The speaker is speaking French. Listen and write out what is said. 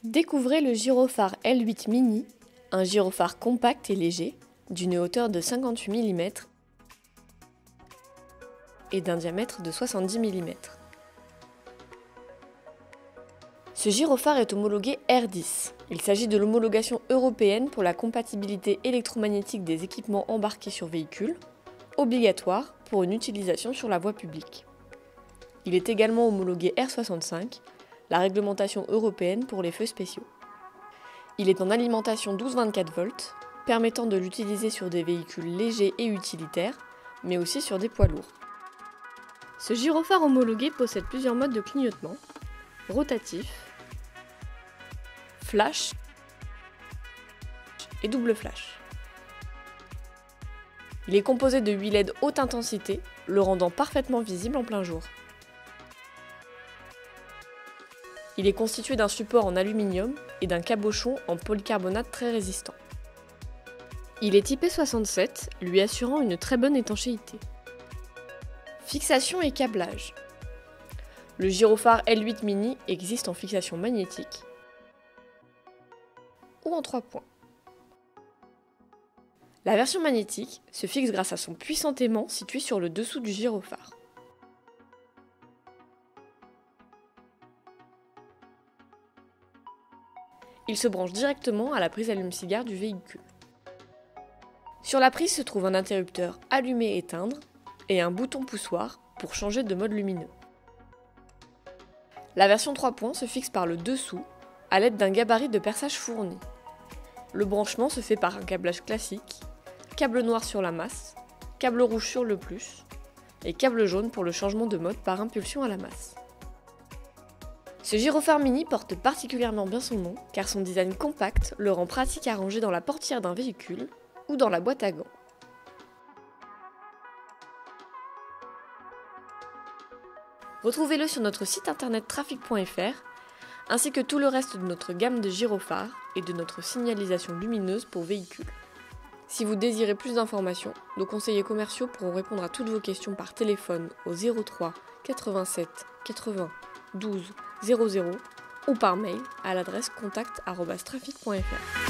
Découvrez le gyrophare L8 Mini, un gyrophare compact et léger, d'une hauteur de 58 mm et d'un diamètre de 70 mm. Ce gyrophare est homologué R10. Il s'agit de l'homologation européenne pour la compatibilité électromagnétique des équipements embarqués sur véhicules, obligatoire pour une utilisation sur la voie publique. Il est également homologué R65, la réglementation européenne pour les feux spéciaux. Il est en alimentation 12-24 volts, permettant de l'utiliser sur des véhicules légers et utilitaires, mais aussi sur des poids lourds. Ce gyrophare homologué possède plusieurs modes de clignotement, rotatif, flash et double flash. Il est composé de 8 LED haute intensité, le rendant parfaitement visible en plein jour. Il est constitué d'un support en aluminium et d'un cabochon en polycarbonate très résistant. Il est IP67, lui assurant une très bonne étanchéité. Fixation et câblage. Le gyrophare L8 Mini existe en fixation magnétique ou en 3 points. La version magnétique se fixe grâce à son puissant aimant situé sur le dessous du gyrophare. Il se branche directement à la prise allume-cigare du véhicule. Sur la prise se trouve un interrupteur allumer-éteindre et un bouton poussoir pour changer de mode lumineux. La version 3 points se fixe par le dessous à l'aide d'un gabarit de perçage fourni. Le branchement se fait par un câblage classique, câble noir sur la masse, câble rouge sur le plus et câble jaune pour le changement de mode par impulsion à la masse. Ce gyrophare mini porte particulièrement bien son nom car son design compact le rend pratique à ranger dans la portière d'un véhicule ou dans la boîte à gants. Retrouvez-le sur notre site internet trafic.fr ainsi que tout le reste de notre gamme de gyrophares et de notre signalisation lumineuse pour véhicules. Si vous désirez plus d'informations, nos conseillers commerciaux pourront répondre à toutes vos questions par téléphone au 03 87 80 12 00 ou par mail à l'adresse contact@trafic.fr.